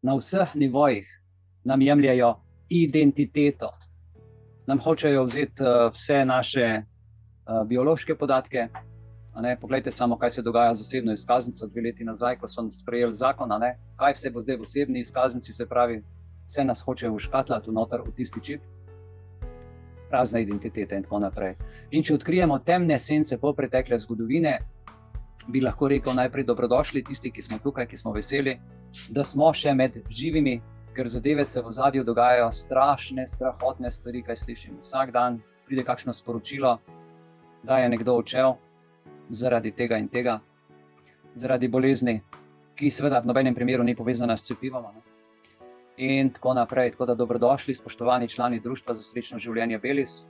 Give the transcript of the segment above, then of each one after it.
na vseh nivojih nam jemljajo identiteto. Nam hočejo vzeti vse naše biološke podatke. Poglejte samo, kaj se dogaja z osebno izkaznico 2 leti nazaj, ko so sprejeli zakon, kaj vse bo zdaj v osebni izkaznici, se pravi, vse nas hočejo vškatlati v tisti čip, razne identitete in tako naprej. In če odkrijemo temne esence pretekle zgodovine, bi lahko rekel najprej dobrodošli tisti, ki smo tukaj, ki smo veseli, da smo še med živimi, ker zadeve se v ozadju dogajajo strašne, strahotne stvari, kaj slišim. Vsak dan pride kakšno sporočilo, da je nekdo odšel zaradi tega in tega, zaradi bolezni, ki seveda v nobenem primeru ni povezana s cepivom. In tako naprej. Tako da dobrodošli, spoštovani člani Društva za srečno življenje Belis,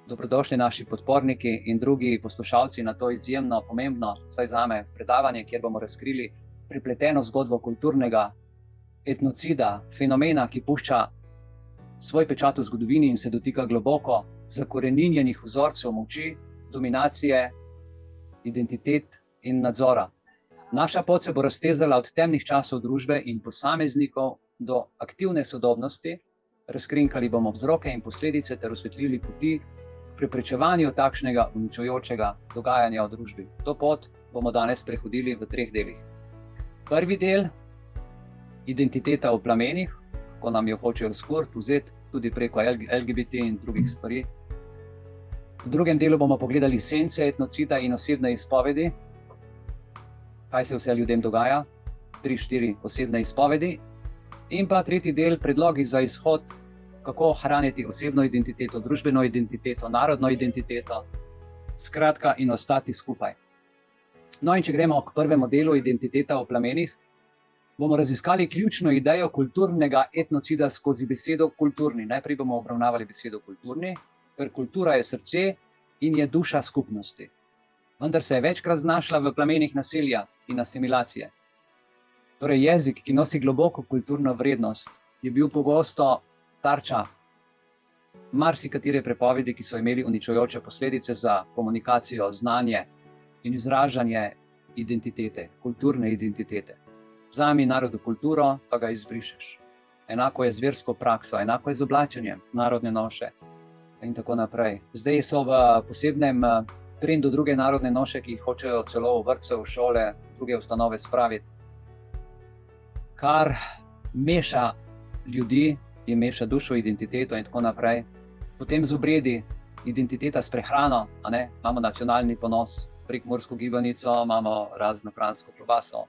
dobrodošli naši podporniki in drugi poslušalci na to izjemno pomembno, vsaj zame, predavanje, kjer bomo razkrili prepleteno zgodbo kulturnega etnocida, fenomena, ki pušča svoj pečat v zgodovini in se dotika globoko zakoreninjenih vzorcev moči, dominacije, identitet in nadzora. Naša pot se bo raztezala od temnih časov družbe in posameznikov do aktivne sodobnosti, razkrinkali bomo vzroke in posledice ter osvetlili poti k preprečevanju takšnega uničujočega dogajanja v družbi. To pot bomo danes prehodili v 3 delih. Prvi del, identiteta v plamenih, ko nam jo hočejo skurti, vzeti tudi preko LGBT in drugih stvari. V drugem delu bomo pogledali sence etnocida in osebne izpovedi, kaj se vse ljudem dogaja, 3-4 osebne izpovedi. In pa tretji del, predlogi za izhod, kako ohraniti osebno identiteto, družbeno identiteto, narodno identiteto, skratka in ostati skupaj. No in če gremo k prvemu delu, identiteta v plamenih, bomo raziskali ključno idejo kulturnega etnocida skozi besedo kulturni. Najprej bomo obravnavali besedo kulturni, ker kultura je srce in je duša skupnosti. Vendar se je večkrat znašla v plamenih nasilja in asimilacije. Torej jezik, ki nosi globoko kulturno vrednost, je bil pogosto tarča marsikatere prepovedi, ki so imeli uničujoče posledice za komunikacijo, znanje in izražanje identitete, kulturne identitete. Vzami narodu kulturo, pa ga izbrišeš. Enako je z versko prakso, enako je z oblačenjem, narodne noše in tako naprej. Zdaj so v posebnem trendu druge narodne noše, ki jih hočejo celo v vrtce, v šole, druge ustanove spraviti, kar meša ljudi in meša dušo, identiteto in tako naprej. Potem z obredi, identiteta s prehrano, imamo nacionalni ponos, prekmursko gibanico, imamo razno kranjsko klobaso,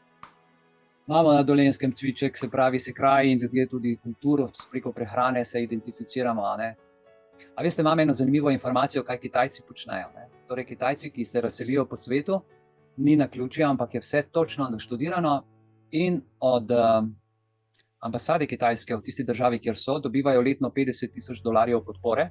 imamo na Dolenjskem cviček, se pravi se kraji in ljudje tudi kulturo, preko prehrane se identificiramo. A veste, imam eno zanimivo informacijo, kaj Kitajci počnejo. Torej Kitajci, ki se razselijo po svetu, ni naključje, ampak je vse točno naštudirano in od ambasade Kitajske v tisti državi, kjer so, dobivajo letno $50,000 podpore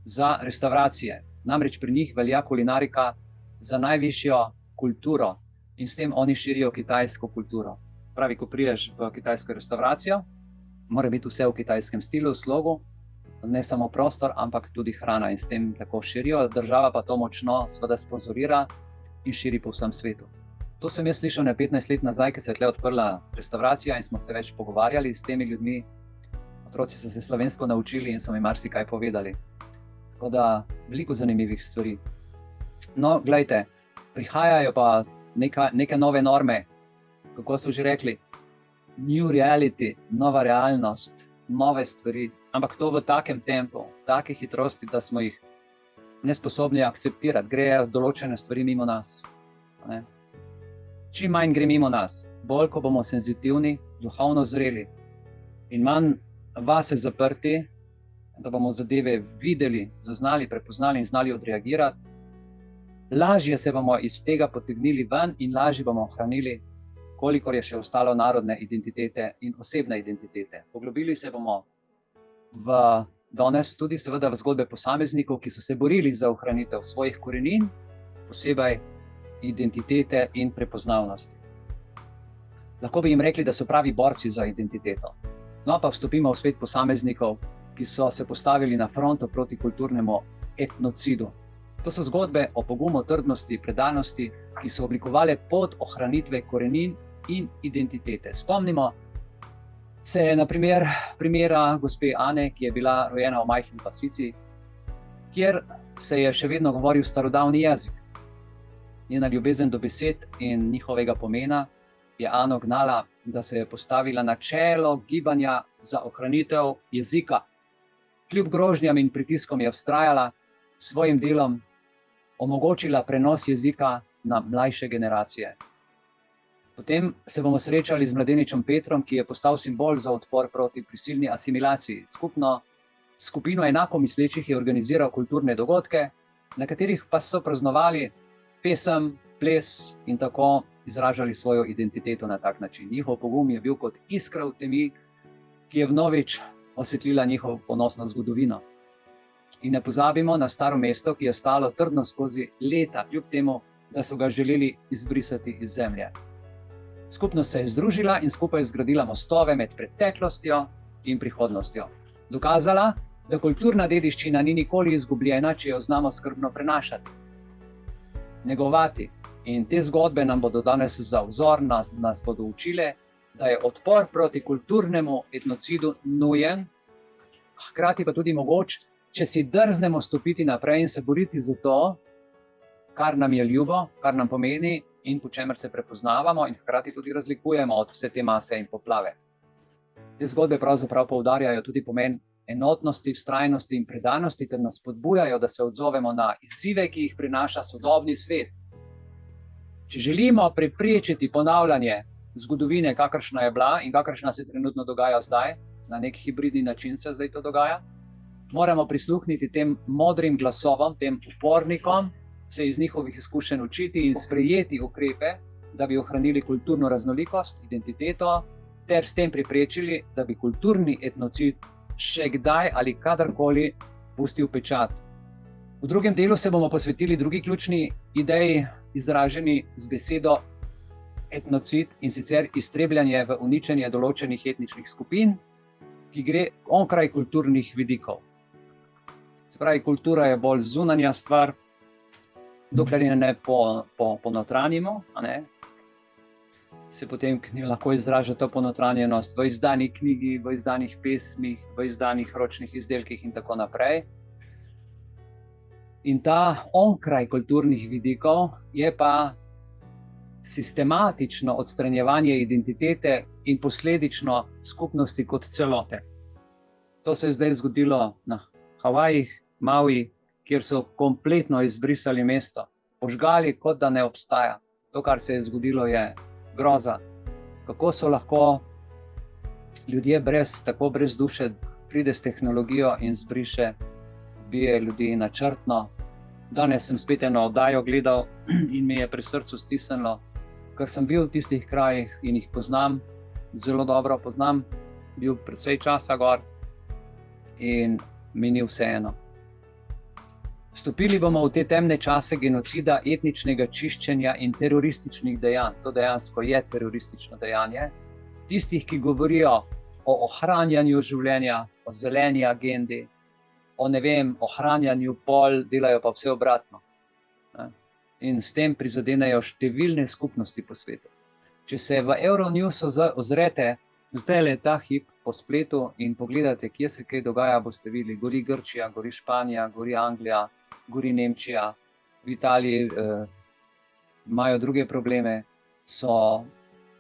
za restavracije. Namreč pri njih velja kulinarika za najvišjo kulturo in s tem oni širijo kitajsko kulturo. Pravi, ko prideš v kitajsko restavracijo, mora biti vse v kitajskem stilu, slogu, ne samo prostor, ampak tudi hrana in s tem tako širijo. Država pa to močno seveda sponzorira in širi po vsem svetu. To sem jaz slišal 15 let nazaj, ko se je tle odprla restavracija in smo se več pogovarjali s temi ljudmi. Otroci so se slovensko naučili in so mi marsikaj povedali. Tako da veliko zanimivih stvari. No, glejte, prihajajo pa neke nove norme, kako so že rekli, new reality, nova realnost, nove stvari, ampak to v takem tempu, v take hitrosti, da smo jih nesposobni akceptirati, grejo določene stvari mimo nas. Čim manj gre mimo nas, bolj ko bomo senzitivni, duhovno zreli in manj vase zaprti, da bomo zadeve videli, zaznali, prepoznali in znali odreagirati, lažje se bomo iz tega potegnili ven in lažje bomo ohranili, kolikor je še ostalo narodne identitete in osebne identitete. Poglobili se bomo danes tudi seveda v zgodbe posameznikov, ki so se borili za ohranitev svojih korenin, posebej identitete in prepoznavnosti. Lahko bi jim rekli, da so pravi borci za identiteto. No pa vstopimo v svet posameznikov, ki so se postavili na fronto proti kulturnemu etnocidu. To so zgodbe o pogumu, trdnosti, predanosti, ki so oblikovale pot ohranitve korenin in identitete. Spomnimo, se je na primera gospe Ane, ki je bila rojena v majhni vasici, kjer se je še vedno govoril starodavni jezik. Njena ljubezen do besed in njihovega pomena je Ano gnala, da se je postavila na čelo gibanja za ohranitev jezika. Kljub grožnjam in pritiskom je vztrajala, s svojim delom omogočila prenos jezika na mlajše generacije. Potem se bomo srečali z mladeničem Petrom, ki je postal simbol za odpor proti prisilni asimilaciji. Skupino enako mislečih je organiziral kulturne dogodke, na katerih pa so praznovali pesem, ples in tako izražali svojo identiteto na tak način. Njihov pogum je bil kot iskra v temi, ki je vnovič osvetlila njihovo ponosno zgodovino. In ne pozabimo na Staro mesto, ki je stalo trdno skozi leta, kljub temu, da so ga želeli izbrisati iz zemlje. Skupnost se je združila in skupaj zgradila mostove med preteklostjo in prihodnostjo. Dokazala, da kulturna dediščina ni nikoli izgubljena, če jo znamo skrbno prenašati, negovati. In te zgodbe nam bodo danes za vzor, nas bodo učile, da je odpor proti kulturnemu etnocidu nujen, hkrati pa tudi mogoč, če si drznemo stopiti naprej in se boriti za to, kar nam je ljubo, kar nam pomeni in po čemer se prepoznavamo in hkrati tudi razlikujemo od vse te mase in poplave. Te zgodbe pravzaprav poudarjajo tudi pomen enotnosti, vztrajnosti in predanosti ter nas spodbujajo, da se odzovemo na izzive, ki jih prinaša sodobni svet. Če želimo preprečiti ponavljanje zgodovine, kakršna je bila in kakršna se trenutno dogaja zdaj, na nek hibridni način se zdaj to dogaja, moramo prisluhniti tem modrim glasovom, tem upornikom, se iz njihovih izkušenj učiti in sprejeti ukrepe, da bi ohranili kulturno raznolikost, identiteto, ter s tem preprečili, da bi kulturni etnocid še kdaj ali kadarkoli pustil pečat. V drugem delu se bomo posvetili drugi ključni ideji, izraženi z besedo etnocid, in sicer iztrebljanje v uničenje določenih etničnih skupin, ki gre onkraj kulturnih vidikov. Se pravi, kultura je bolj zunanja stvar, dokler je ne ponotranjimo, se potem lahko izraža to ponotranjenost v izdani knjigi, v izdanih pesmih, v izdanih ročnih izdelkih in tako naprej. In ta onkraj kulturnih vidikov je pa sistematično odstranjevanje identitete in posledično skupnosti kot celote. To se je zdaj zgodilo na Havajih, Maui, kjer so kompletno izbrisali mesto, požgali, kot da ne obstaja. To, kar se je zgodilo, je groza. Kako so lahko ljudje tako brez duše pride s tehnologijo in zbriše, bije ljudi načrtno. Danes sem spet eno oddajo gledal in mi je pri srcu stisnilo, ker sem bil v tistih krajih in jih poznam, zelo dobro poznam, bil precej časa gor in mi ni vseeno. Vstopili bomo v te temne čase genocida, etničnega čiščenja in terorističnih dejanj. To dejansko je teroristično dejanje. Tistih, ki govorijo o ohranjanju življenja, o zeleni agendi, o ohranjanju pol, delajo pa vse obratno. In s tem prizadenejo številne skupnosti po svetu. Če se v Euronews ozrete, zdaj le ta hip po spletu in pogledate, kje se kaj dogaja, boste videli, gori Grčija, gori Španija, gori Anglija, gori Nemčija, v Italiji imajo druge probleme, so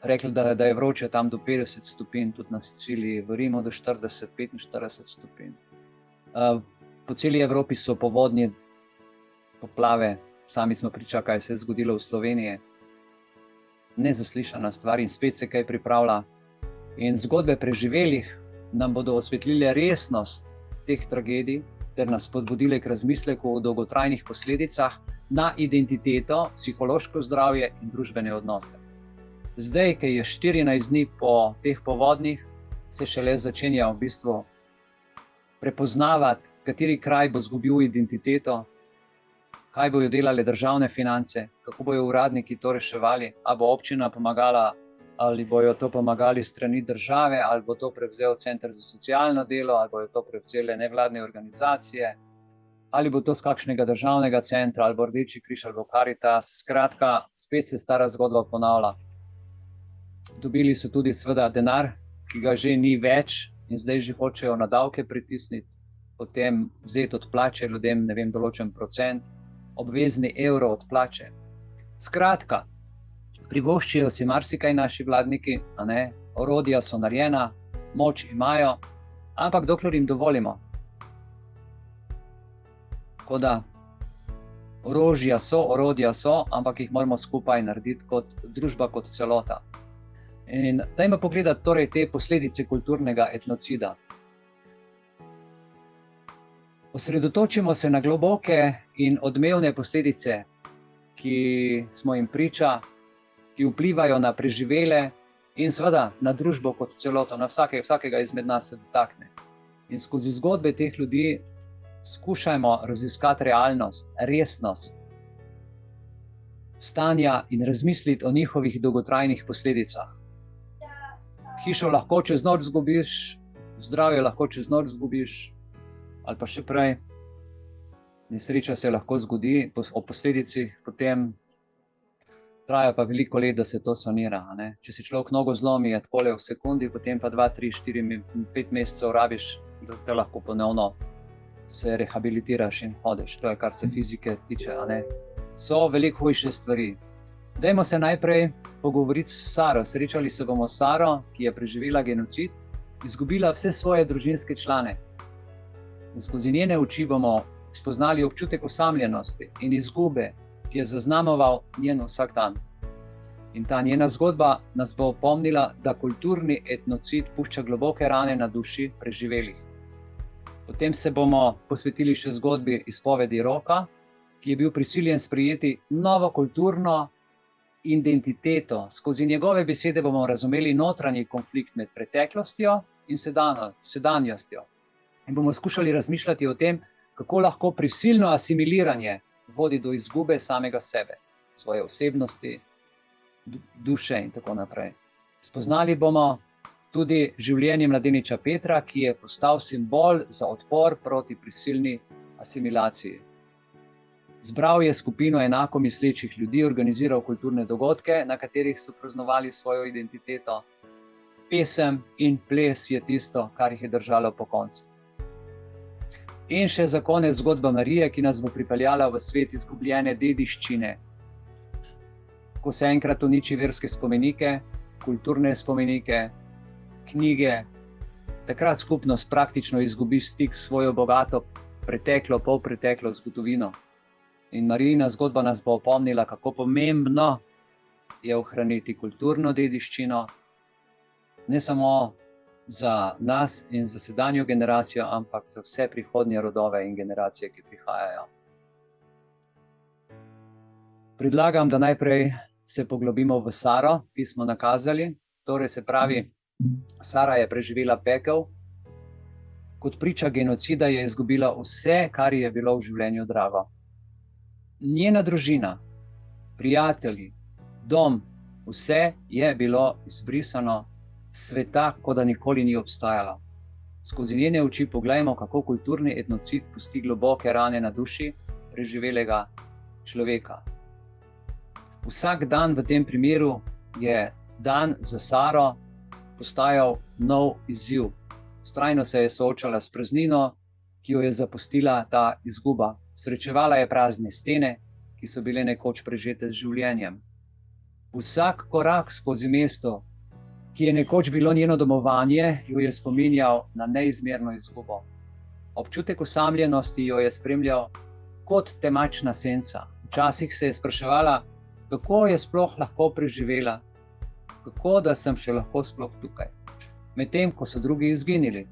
rekli, da je vroče tam do 50 stopinj, tudi na Siciliji, v Rimu do 40-45 stopinj. Po celi Evropi so povodnje, poplave, sami smo priča, kaj se je zgodilo v Sloveniji. Nezaslišana stvar in spet se kaj pripravlja. In zgodbe preživelih nam bodo osvetlile resnost teh tragedij ter nas spodbudile k razmisleku o dolgotrajnih posledicah na identiteto, psihološko zdravje in družbene odnose. Zdaj, ki je 14 dni po teh povodnih, se šele začenja v bistvu prepoznavati, kateri kraj bo izgubil identiteto, kaj bojo delale državne finance, kako bojo uradniki to reševali, ali bo občina pomagala, ali bojo to pomagali strani države, ali bo to prevzel Center za socialno delo, ali bojo to prevzele nevladne organizacije, ali bo to z kakšnega državnega centra, ali bo Rdeči križ, ali bo Karitas. Skratka, spet se stara zgodba ponavlja. Dobili so tudi seveda denar, ki ga že ni več in zdaj že hočejo na davke pritisniti, potem vzeti od plače ljudem, ne vem, določen procent, obvezni evro od plače. Skratka, privoščijo si marsikaj naši vladniki, a ne, orodja so narejena, moč imajo, ampak dokler jim dovolimo. Tako da, orodja so, ampak jih moramo skupaj narediti kot družba, kot celota. In dajmo pogledati torej te posledice kulturnega etnocida. Osredotočimo se na globoke in odmevne posledice, ki smo jim priča, ki vplivajo na preživele in seveda na družbo kot celoto, na vsakega izmed nas se dotakne. In skozi zgodbe teh ljudi skušajmo raziskati realnost, resnost stanja in razmisliti o njihovih dolgotrajnih posledicah. Hišo lahko čez noč izgubiš, zdravje lahko čez noč izgubiš, ali pa še prej, nesreča se lahko zgodi o posledicah, potem traja pa veliko let, da se to sanira. Ne? Če si človek nogo zlomi, je takole v sekundi, potem pa 2, 3, 4, 5 mesecev rabiš, da te lahko ponovno se rehabilitiraš in hodiš. To je, kar se fizike tiče. Ne? So veliko hujše stvari. Dajmo se najprej pogovoriti s Saro. Srečali se bomo s Saro, ki je preživela genocid, izgubila vse svoje družinske člane. In skozi njene oči bomo spoznali občutek osamljenosti in izgube, ki je zaznamoval njen vsak dan. In ta njena zgodba nas bo opomnila, da kulturni etnocid pušča globoke rane na duši preživelih. Potem se bomo posvetili še zgodbi izpovedi Roka, ki je bil prisiljen sprejeti novo kulturno identiteto. Skozi njegove besede bomo razumeli notranji konflikt med preteklostjo in sedanjostjo. In bomo skušali razmišljati o tem, kako lahko prisilno asimiliranje vodi do izgube samega sebe, svoje osebnosti, duše in tako naprej. Spoznali bomo tudi življenje mladeniča Petra, ki je postal simbol za odpor proti prisilni asimilaciji. Zbral je skupino enako mislečih ljudi, organiziral kulturne dogodke, na katerih so praznovali svojo identiteto. Pesem in ples je tisto, kar jih je držalo po koncu. In še za konec zgodba Marije, ki nas bo pripeljala v svet izgubljene dediščine. Ko se enkrat uniči verske spomenike, kulturne spomenike, knjige, takrat skupnost praktično izgubi stik s svojo bogato preteklo, polpreteklo zgodovino. In Marijina zgodba nas bo opomnila, kako pomembno je ohraniti kulturno dediščino, ne samo za nas in za sedanjo generacijo, ampak za vse prihodnje rodove in generacije, ki prihajajo. Predlagam, da najprej se poglobimo v Saro, ki smo nakazali. Torej se pravi, Sara je preživela pekel. Kot priča genocida je izgubila vse, kar je bilo v življenju drago. Njena družina, prijatelji, dom, vse je bilo izbrisano sveta, kot da nikoli ni obstajalo. Skozi njene oči poglejmo, kako kulturni etnocid pusti globoke rane na duši preživelega človeka. Vsak dan v tem primeru je dan za Saro postajal nov izziv. Vztrajno se je soočala s praznino, ki jo je zapustila ta izguba. Srečevala je prazne stene, ki so bile nekoč prežete z življenjem. Vsak korak skozi mesto, ki je nekoč bilo njeno domovanje, jo je spominjal na neizmerno izgubo. Občutek osamljenosti jo je spremljal kot temačna senca. Včasih se je spraševala, kako je sploh lahko preživela, kako da sem še lahko sploh tukaj, medtem ko so drugi izginili.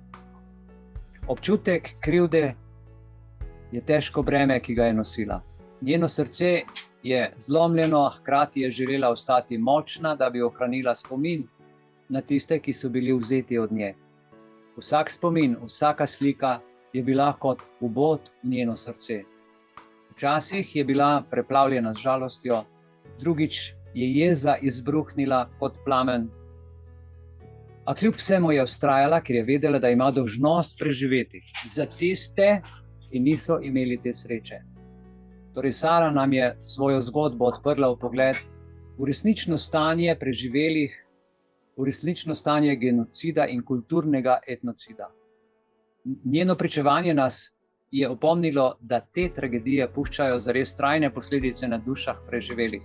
Občutek krivde je težko breme, ki ga je nosila. Njeno srce je zlomljeno, hkrati je želela ostati močna, da bi ohranila spomin na tiste, ki so bili vzeti od nje. Vsak spomin, vsaka slika je bila kot ubod v njeno srce. Včasih je bila preplavljena z žalostjo, drugič je jeza izbruhnila kot plamen. A kljub vsemu je vztrajala, ker je vedela, da ima dolžnost preživeti za tiste, ki niso imeli te sreče. Torej, Sara nam je svojo zgodbo odprla v pogled v resnično stanje preživelih v resnično stanje genocida in kulturnega etnocida. Njeno pričevanje nas je opomnilo, da te tragedije puščajo zares trajne posledice na dušah preživelih.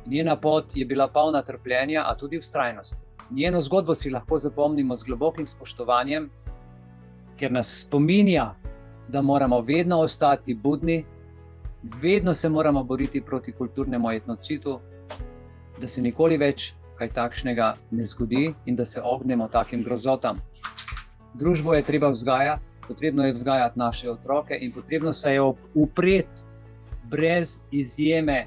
Njena pot je bila polna trpljenja, a tudi vztrajnosti. Njeno zgodbo si lahko zapomnimo z globokim spoštovanjem, ker nas spominja, da moramo vedno ostati budni, vedno se moramo boriti proti kulturnemu etnocidu, da se nikoli več kaj takšnega ne zgodi in da se ognemo takim grozotam. Družbo je treba vzgajati, potrebno je vzgajati naše otroke in potrebno se je upreti brez izjeme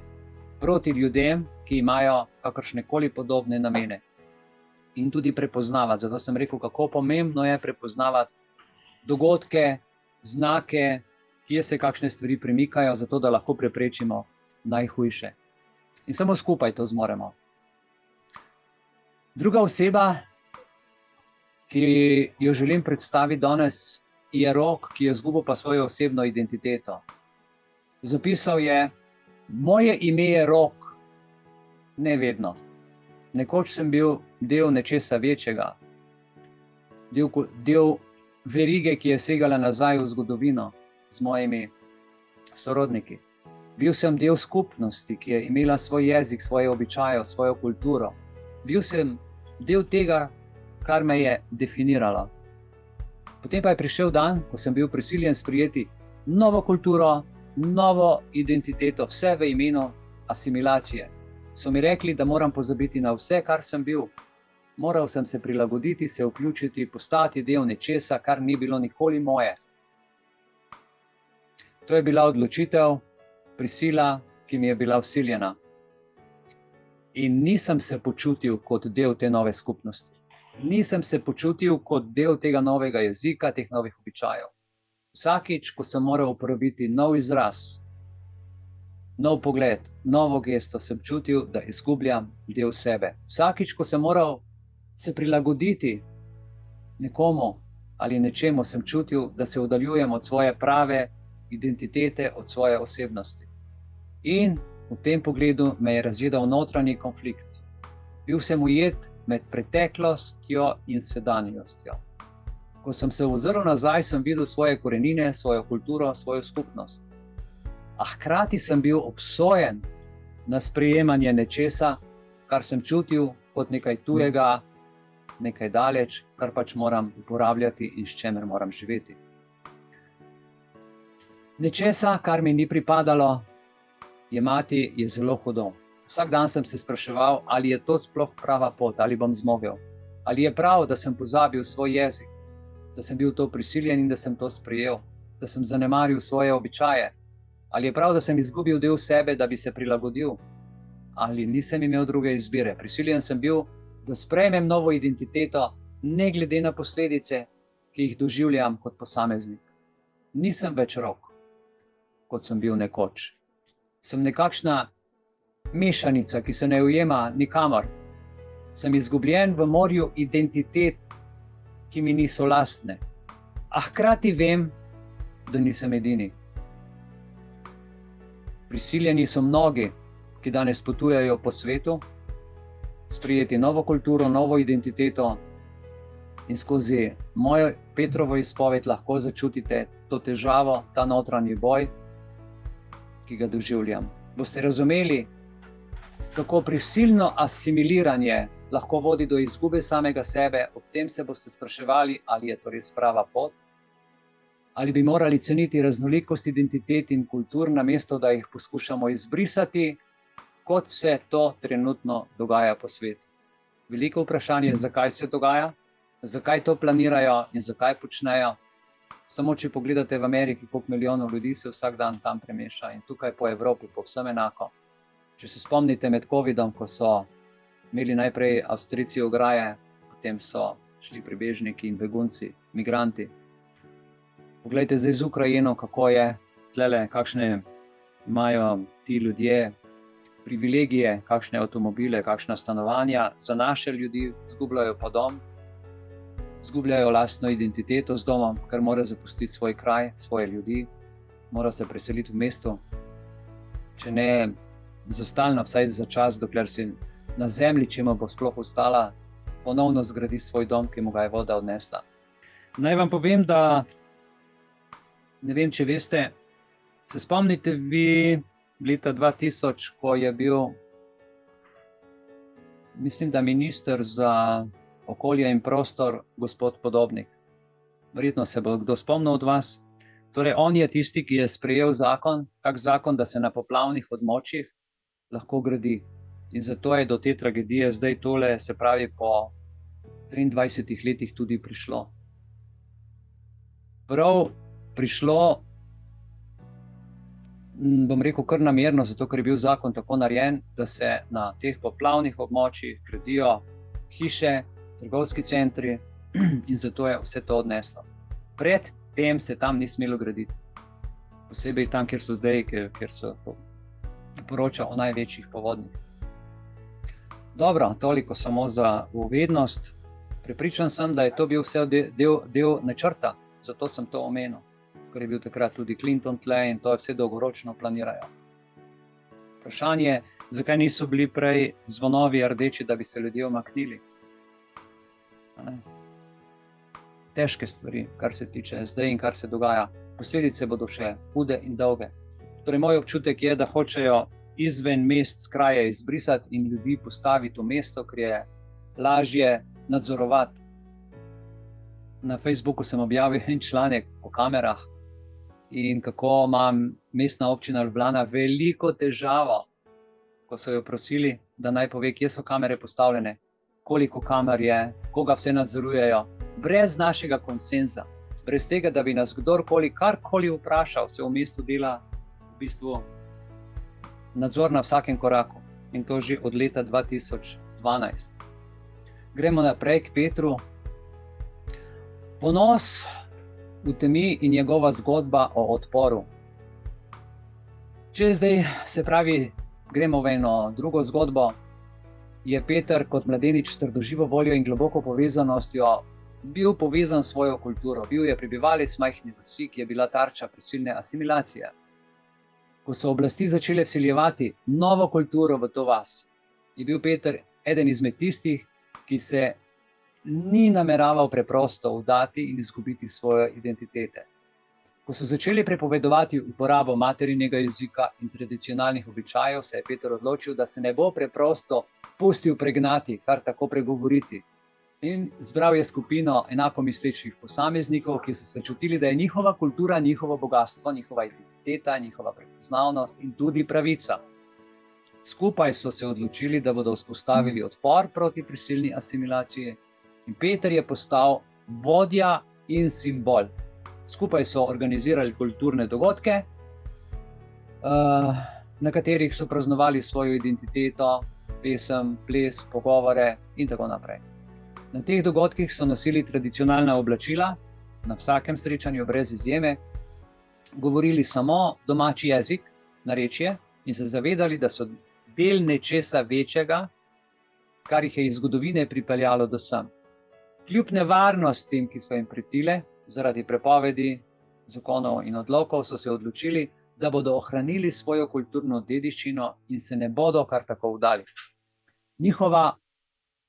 proti ljudem, ki imajo kakršnekoli podobne namene. In tudi prepoznavati. Zato sem rekel, kako pomembno je prepoznavati dogodke, znake, kje se kakšne stvari premikajo, zato da lahko preprečimo najhujše. In samo skupaj to zmoremo. Druga oseba, ki jo želim predstaviti danes, je Rok, ki je izgubil pa svojo osebno identiteto. Zapisal je: moje ime je Rok, ne vedno. Nekoč sem bil del nečesa večjega, del verige, ki je segala nazaj v zgodovino z mojimi sorodniki. Bil sem del skupnosti, ki je imela svoj jezik, svoje običaje, svojo kulturo. Bil sem del tega, kar me je definiralo. Potem pa je prišel dan, ko sem bil prisiljen sprejeti novo kulturo, novo identiteto, vse v imenu asimilacije. So mi rekli, da moram pozabiti na vse, kar sem bil. Moral sem se prilagoditi, se vključiti, postati del nečesa, kar ni bilo nikoli moje. To je bila odločitev, prisila, ki mi je bila vsiljena. In nisem se počutil kot del te nove skupnosti. Nisem se počutil kot del tega novega jezika, teh novih običajev. Vsakič, ko sem moral uporabiti nov izraz, nov pogled, novo gesto, sem čutil, da izgubljam del sebe. Vsakič, ko sem moral se prilagoditi nekomu ali nečemu, sem čutil, da se oddaljujem od svoje prave identitete, od svoje osebnosti. In v tem pogledu me je razjedal notranji konflikt. Bil sem ujet med preteklostjo in sedanjostjo. Ko sem se ozrl nazaj, sem videl svoje korenine, svojo kulturo, svojo skupnost. A hkrati sem bil obsojen na sprejemanje nečesa, kar sem čutil kot nekaj tujega, nekaj daleč, kar pač moram uporabljati in s čemer moram živeti. Nečesa, kar mi ni pripadalo, jemati je zelo hudo. Vsak dan sem se spraševal, ali je to sploh prava pot, ali bom zmogel. Ali je prav, da sem pozabil svoj jezik, da sem bil to prisiljen in da sem to sprejel, da sem zanemaril svoje običaje. Ali je prav, da sem izgubil del sebe, da bi se prilagodil? Ali nisem imel druge izbire? Prisiljen sem bil, da sprejmem novo identiteto, ne glede na posledice, ki jih doživljam kot posameznik. Nisem več Rok, kot sem bil nekoč. Sem nekakšna mešanica, ki se ne ujema nikamor. Sem izgubljen v morju identitet, ki mi niso lastne. A hkrati vem, da nisem edini. Prisiljeni so mnogi, ki danes potujejo po svetu, sprejeti novo kulturo, novo identiteto in skozi mojo Petrovo izpoved lahko začutite to težavo, ta notranji boj, ki ga doživljam. Boste razumeli, kako prisilno asimiliranje lahko vodi do izgube samega sebe, ob tem se boste spraševali, ali je to res prava pot, ali bi morali ceniti raznolikost identitet in kultur, namesto da jih poskušamo izbrisati, kot se to trenutno dogaja po svetu. Veliko vprašanje je, zakaj se dogaja, zakaj to planirajo in zakaj počnejo. Samo če pogledate v Ameriki, koliko milijonov ljudi se vsak dan tam premeša in tukaj po Evropi povsem enako. Če se spomnite med covidom, ko so imeli najprej Avstrijci ograje, potem so šli prebežniki in begunci, migranti. Poglejte zdaj z Ukrajino, kako je tlele, kakšne imajo ti ljudje privilegije, kakšne avtomobile, kakšna stanovanja. Za naše ljudi izgubljajo pa dom, izgubljajo lastno identiteto z domom, ker mora zapustiti svoj kraj, svoje ljudi, mora se preseliti v mesto. Če ne za stalno, vsaj za čas, dokler si na zemlji, če mu bo sploh ostala, ponovno zgradi svoj dom, ki mu ga je voda odnesla. Naj vam povem, da ne vem, če veste, se spomnite vi leta 2000, ko je bil, mislim, da minister za okolje in prostor, gospod Podobnik. Verjetno se bo kdo spomnil od vas. Torej, on je tisti, ki je sprejel zakon, tak zakon, da se na poplavnih območjih lahko gradi. In zato je do te tragedije zdaj tole, se pravi, po 23 letih tudi prišlo. Prav prišlo, bom rekel, kar namerno, zato ker je bil zakon tako narejen, da se na teh poplavnih območjih gradijo hiše, trgovski centri in zato je vse to odneslo. Pred tem se tam ni smelo graditi. Posebej tam, kjer so zdaj, kjer so poroča o največjih povodnih. Dobro, toliko samo za uvednost. Prepričan sem, da je to bil vse del načrta, zato sem to omenil, ker je bil takrat tudi Clinton tle in to vse dolgoročno planirajo. Vprašanje, zakaj niso bili prej zvonovi rdeči, da bi se ljudje umaknili? Težke stvari, kar se tiče zdaj in kar se dogaja. Posledice bodo še hude in dolge. Torej, moj občutek je, da hočejo izven mest kraje izbrisati in ljudi postaviti v mesto, ker je lažje nadzorovati. Na Facebooku sem objavil en članek o kamerah in kako ima mestna občina Ljubljana veliko težavo, ko so jo prosili, da naj pove, kje so kamere postavljene, koliko kamer je, koga vse nadzorujejo, brez našega konsenza, brez tega, da bi nas kdorkoli, karkoli vprašal, se v mestu dela v bistvu nadzor na vsakem koraku in to že od leta 2012. Gremo naprej k Petru. Ponos v temi in njegova zgodba o odporu. Če zdaj, se pravi, gremo v eno drugo zgodbo, je Peter kot mladenič s trdoživo voljo in globoko povezanostjo bil povezan s svojo kulturo. Bil je prebivalec majhne vasi, ki je bila tarča prisilne asimilacije. Ko so oblasti začele vsiljevati novo kulturo v to vas, je bil Peter eden izmed tistih, ki se ni nameraval preprosto vdati in izgubiti svoje identitete. Ko so začeli prepovedovati uporabo materinega jezika in tradicionalnih običajev, se je Peter odločil, da se ne bo preprosto pustil pregnati, kar tako pregovoriti. In zbral je skupino enako mislečih posameznikov, ki so se čutili, da je njihova kultura, njihovo bogatstvo, njihova identiteta, njihova prepoznavnost in tudi pravica. Skupaj so se odločili, da bodo vzpostavili odpor proti prisilni asimilaciji in Peter je postal vodja in simbol. Skupaj so organizirali kulturne dogodke, na katerih so praznovali svojo identiteto, pesem, ples, pogovore in tako naprej. Na teh dogodkih so nosili tradicionalna oblačila, na vsakem srečanju brez izjeme, govorili samo domači jezik, narečje in se zavedali, da so del nečesa večjega, kar jih je iz zgodovine pripeljalo do sem. Kljub nevarnostim, ki so jim pretile, zaradi prepovedi, zakonov in odlokov, so se odločili, da bodo ohranili svojo kulturno dediščino in se ne bodo kar tako vdali.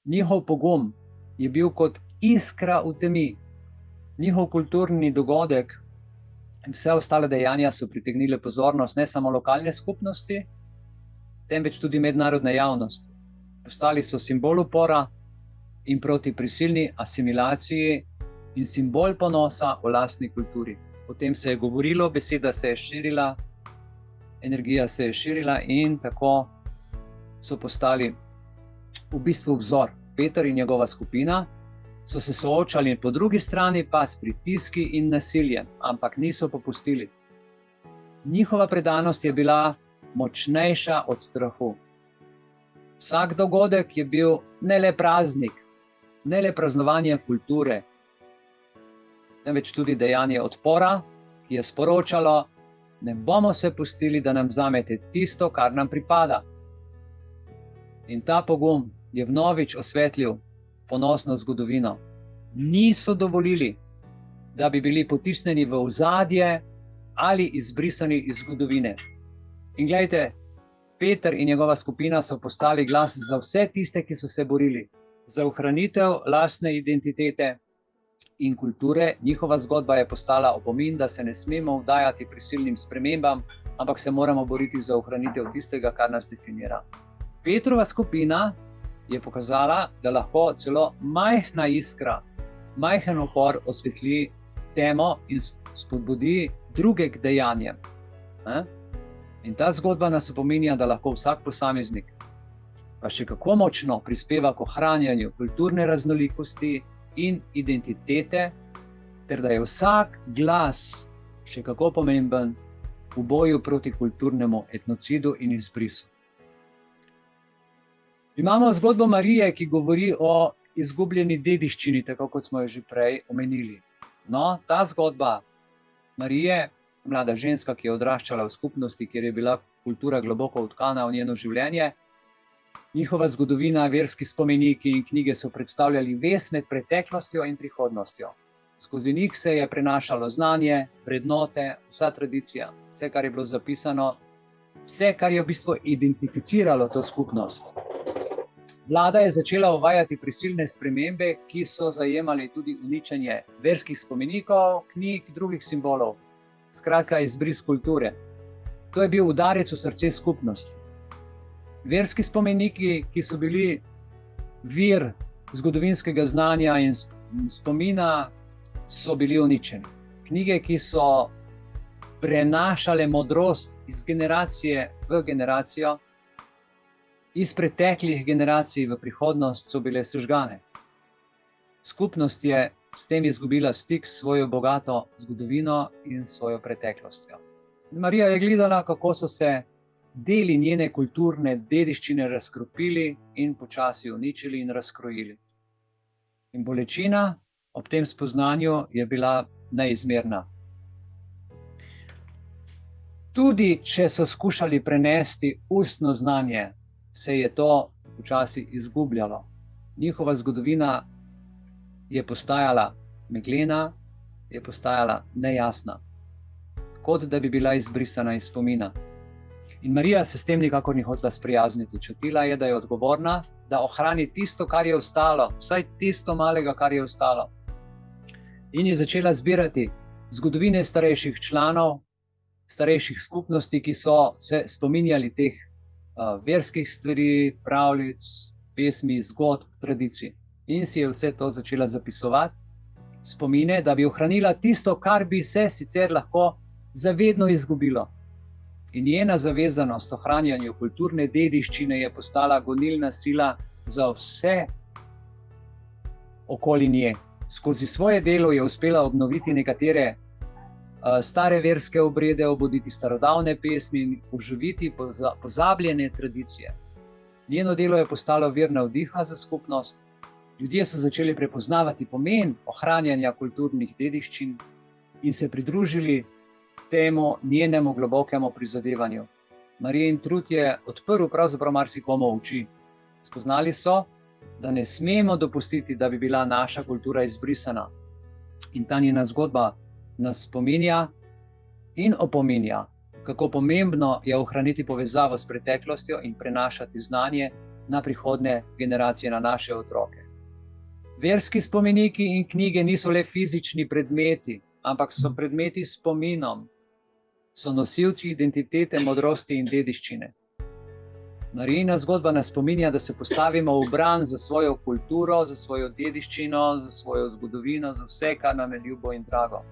Njihov pogum je bil kot iskra v temi. Njihov kulturni dogodek in vse ostale dejanja so pritegnile pozornost ne samo lokalne skupnosti, temveč tudi mednarodne javnosti. Postali so simbol upora in proti prisilni asimilaciji in simbol ponosa o lastni kulturi. O tem se je govorilo, beseda se je širila, energija se je širila in tako so postali v bistvu vzor. Peter in njegova skupina so se soočali po drugi strani pa s pritiski in nasiljem, ampak niso popustili. Njihova predanost je bila močnejša od strahu. Vsak dogodek je bil ne le praznik, ne le praznovanje kulture, temveč tudi dejanje odpora, ki je sporočalo, ne bomo se pustili, da nam vzamete tisto, kar nam pripada. In ta pogum je vnovič osvetlil ponosno zgodovino. Niso dovolili, da bi bili potisnjeni v ozadje ali izbrisani iz zgodovine. In glejte, Peter in njegova skupina so postali glas za vse tiste, ki so se borili. za ohranitev lastne identitete in kulture. Njihova zgodba je postala opomin, da se ne smemo vdajati prisilnim spremembam, ampak se moramo boriti za ohranitev tistega, kar nas definira. Petrova skupina je pokazala, da lahko celo majhna iskra, majhen upor osvetli temo in spodbudi druge k dejanjem. In ta zgodba nas opominja, da lahko vsak posameznik pa še kako močno prispeva k ohranjanju kulturne raznolikosti in identitete, ter da je vsak glas še kako pomemben v boju proti kulturnemu etnocidu in izbrisu. Imamo zgodbo Marije, ki govori o izgubljeni dediščini, tako kot smo jo že prej omenili. No, ta zgodba Marije, mlada ženska, ki je odraščala v skupnosti, kjer je bila kultura globoko vtkana v njeno življenje, njihova zgodovina, verski spomeniki in knjige so predstavljali vez med preteklostjo in prihodnostjo. Skozi njih se je prenašalo znanje, vrednote, vsa tradicija, vse, kar je bilo zapisano, vse, kar je v bistvu identificiralo to skupnost. Vlada je začela uvajati prisilne spremembe, ki so zajemali tudi uničenje verskih spomenikov, knjig, drugih simbolov. Skratka, izbris kulture. To je bil udarec v srce skupnosti. Verski spomeniki, ki so bili vir zgodovinskega znanja in spomina, so bili uničeni. Knjige, ki so prenašale modrost iz generacije v generacijo, iz preteklih generacij v prihodnost, so bile sežgane. Skupnost je s tem izgubila stik s svojo bogato zgodovino in svojo preteklostjo. Marija je gledala, kako so se deli njene kulturne dediščine razkropili in počasi uničili in razkrojili. In bolečina ob tem spoznanju je bila neizmerna. Tudi če so skušali prenesti ustno znanje, se je to počasi izgubljalo. Njihova zgodovina je postajala meglena, je postajala nejasna, kot da bi bila izbrisana iz spomina. In Marija se s tem nikakor ni hotela sprijazniti. Čutila je, da je odgovorna, da ohrani tisto, kar je ostalo, vsaj tisto malega, kar je ostalo. In je začela zbirati zgodovine starejših članov, starejših skupnosti, ki so se spominjali teh verskih stvari, pravljic, pesmi, zgodb, tradicij. In si je vse to začela zapisovati, spomine, da bi ohranila tisto, kar bi se sicer lahko zavedno izgubilo. In njena zavezanost ohranjanju kulturne dediščine je postala gonilna sila za vse okoli nje. Skozi svoje delo je uspela obnoviti nekatere stare verske obrede, obuditi starodavne pesmi in oživiti pozabljene tradicije. Njeno delo je postalo vir navdiha za skupnost. Ljudje so začeli prepoznavati pomen ohranjanja kulturnih dediščin in se pridružili temu njenemu globokemu prizadevanju. Marijin trud je odprl pravzaprav marsikomu oči. Spoznali so, da ne smemo dopustiti, da bi bila naša kultura izbrisana. In ta njena zgodba nas spominja in opominja, kako pomembno je ohraniti povezavo s preteklostjo in prenašati znanje na prihodnje generacije, na naše otroke. Verski spomeniki in knjige niso le fizični predmeti, ampak so predmeti s spominom, so nosilci identitete, modrosti in dediščine. Marijina zgodba nas spominja, da se postavimo v bran za svojo kulturo, za svojo dediščino, za svojo zgodovino, za vse, kar nam je ljubo in drago.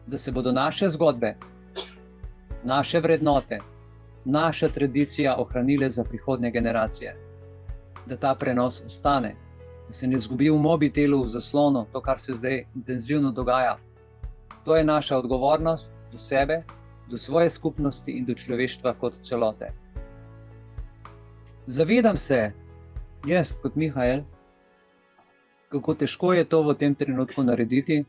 Da se bodo naše zgodbe, naše vrednote, naša tradicija ohranile za prihodnje generacije. Da ta prenos ostane, da se ne izgubi v mobitelu, v zaslonu, to, kar se zdaj intenzivno dogaja. To je naša odgovornost do sebe, do svoje skupnosti in do človeštva kot celote. Zavedam se, jaz kot Mihael, kako težko je to v tem trenutku narediti,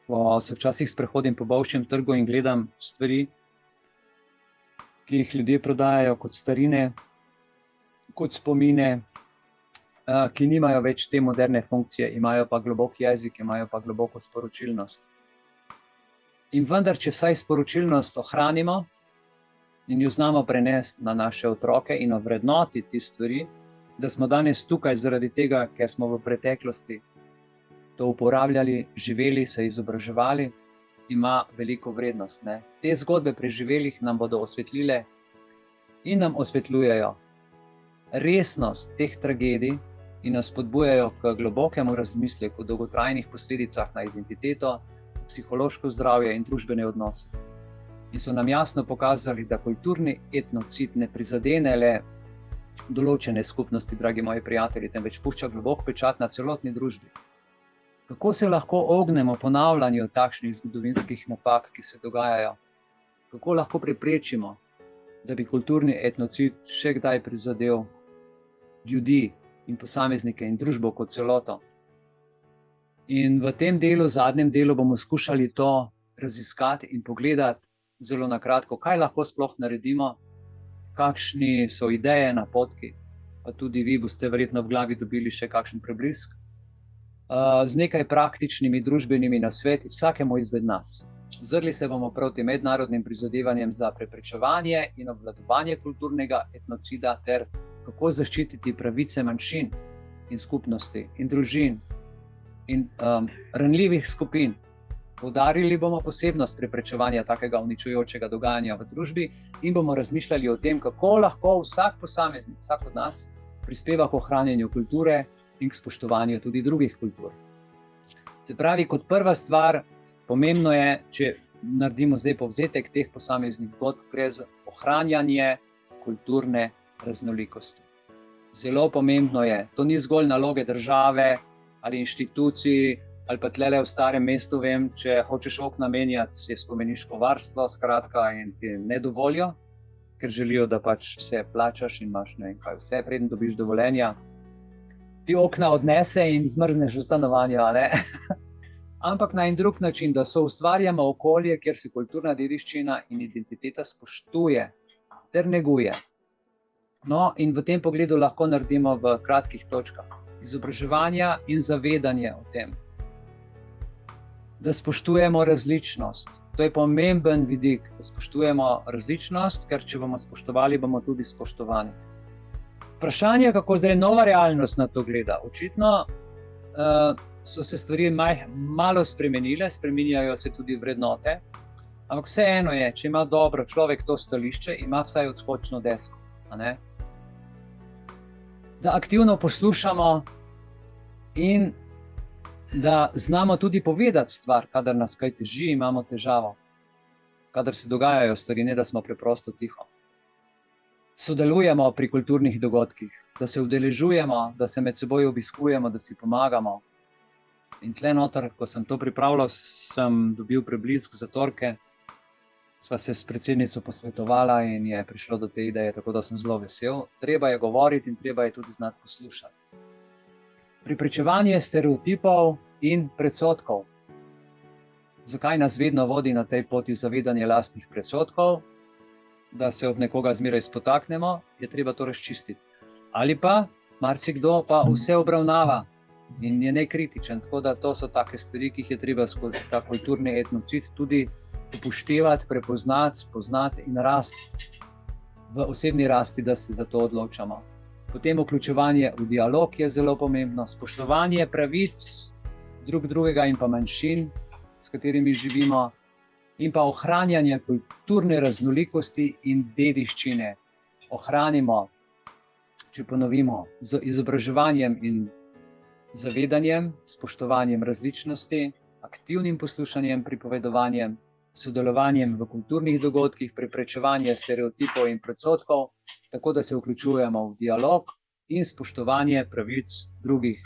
ko se včasih sprehodim po Bolšjem trgu in gledam stvari, ki jih ljudje prodajajo kot starine, kot spomine, ki nimajo več te moderne funkcije, imajo pa globok jezik, imajo pa globoko sporočilnost. In vendar, če vsaj sporočilnost ohranimo in jo znamo prenesti na naše otroke in ovrednotiti te stvari, Da smo danes tukaj zaradi tega, ker smo v preteklosti to uporabljali, živeli, se izobraževali, ima veliko vrednost. Ne? Te zgodbe preživelih nam bodo osvetlile in nam osvetljujejo resnost teh tragedij in nas spodbujajo k globokemu razmisleku o dolgotrajnih posledicah na identiteto, psihološko zdravje in družbene odnose. In so nam jasno pokazali, da kulturni etnocid ne prizadene le določene skupnosti, dragi moji prijatelji, temveč pušča globok pečat na celotni družbi. Kako se lahko ognemo ponavljanju takšnih zgodovinskih napak, ki se dogajajo? Kako lahko preprečimo, da bi kulturni etnocid še kdaj prizadel ljudi in posameznike in družbo kot celoto? In v tem delu, zadnjem delu, bomo skušali to raziskati in pogledati zelo na kratko, kaj lahko sploh naredimo, kakšni so ideje, napotki, pa tudi vi boste verjetno v glavi dobili še kakšen preblisk, z nekaj praktičnimi družbenimi nasveti vsakemu izmed nas. Ozrli se bomo proti mednarodnim prizadevanjem za preprečevanje in obvladovanje kulturnega etnocida ter kako zaščititi pravice manjšin in skupnosti in družin in ranljivih skupin. Poudarili bomo posebnost preprečevanja takega uničujočega dogajanja v družbi in bomo razmišljali o tem, kako lahko vsak posameznik, vsak od nas prispeva k ohranjanju kulture in k spoštovanju tudi drugih kultur. Se pravi, kot prva stvar, pomembno je, če naredimo zdaj povzetek teh posameznih zgodb, gre za ohranjanje kulturne raznolikosti. Zelo pomembno je, to ni zgolj naloge države ali inštitucij, ali pa tlele v starem mestu, vem, če hočeš okna menjati, je spomeniško varstvo, skratka, in ti ne dovolijo, ker želijo, da pač vse plačaš in imaš ne vem kaj, vse preden dobiš dovoljenja. Ti okna odnese in zmrzneš v stanovanju, ne? Ampak na en drug način, da so ustvarjamo okolje, kjer se kulturna dediščina in identiteta spoštuje ter neguje. No, in v tem pogledu lahko naredimo v kratkih točkah izobraževanja in zavedanje o tem, da spoštujemo različnost. To je pomemben vidik, da spoštujemo različnost, ker če bomo spoštovali, bomo tudi spoštovani. Vprašanje, kako zdaj nova realnost na to gleda. Očitno so se stvari malo spremenile, spreminjajo se tudi vrednote, ampak vseeno je, če ima dobro človek to stališče, ima vsaj odskočno desko. Ne? Da aktivno poslušamo in da znamo tudi povedati stvar, kadar nas kaj teži, imamo težavo, kadar se dogajajo stvari, ne da smo preprosto tiho. Sodelujemo pri kulturnih dogodkih, da se udeležujemo, da se med seboj obiskujemo, da si pomagamo. In tle noter, ko sem to pripravljal, sem dobil preblisk za torke, sva se s predsednico posvetovala in je prišlo do te ideje, tako da sem zelo vesel. Treba je govoriti in treba je tudi znati poslušati. Preprečevanje stereotipov in predsodkov. Zakaj nas vedno vodi na tej poti zavedanje lastnih predsodkov? Da se ob nekoga zmeraj spotaknemo, je treba to razčistiti. Ali pa marsikdo pa vse obravnava in je nekritičen, tako da to so take stvari, ki jih je treba skozi ta kulturni etnocid tudi upoštevati, prepoznati, spoznati in rasti v osebni rasti, da se za to odločamo. Potem vključevanje v dialog je zelo pomembno, spoštovanje pravic drugega in pa manjšin, s katerimi živimo, in pa ohranjanje kulturne raznolikosti in dediščine. Ohranimo, če ponovimo, z izobraževanjem in zavedanjem, spoštovanjem različnosti, aktivnim poslušanjem, pripovedovanjem, sodelovanjem v kulturnih dogodkih, preprečevanje stereotipov in predsodkov, tako da se vključujemo v dialog in spoštovanje pravic drugih.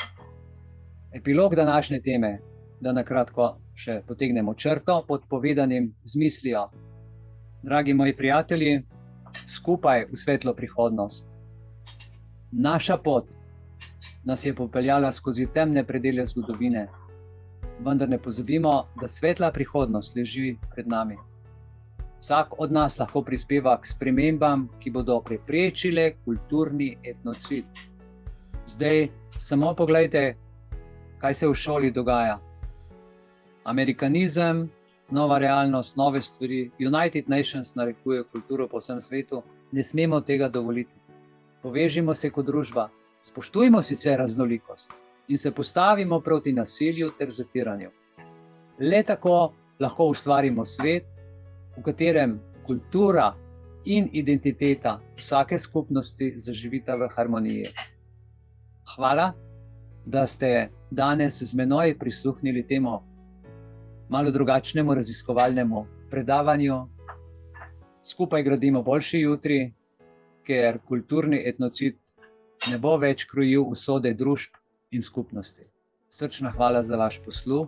Epilog današnje teme, da na kratko še potegnemo črto pod povedanim z mislijo. Dragi moji prijatelji, skupaj v svetlo prihodnost. Naša pot nas je popeljala skozi temne predele zgodovine, vendar ne pozabimo, da svetla prihodnost leži pred nami. Vsak od nas lahko prispeva k spremembam, ki bodo preprečile kulturni etnocid. Zdaj samo poglejte, kaj se v šoli dogaja. Amerikanizem, nova realnost, nove stvari, United Nations narekuje kulturo po vsem svetu, ne smemo tega dovoliti. Povežimo se kot družba, Spoštujmo sicer raznolikost in se postavimo proti nasilju ter zatiranju. Le tako lahko ustvarimo svet, v katerem kultura in identiteta vsake skupnosti zaživita v harmoniji. Hvala, da ste danes z menoj prisluhnili temu malo drugačnemu raziskovalnemu predavanju. Skupaj gradimo boljši jutri, ker kulturni etnocid ne bo več krojil usode družb in skupnosti. Srčna hvala za vaš posluh.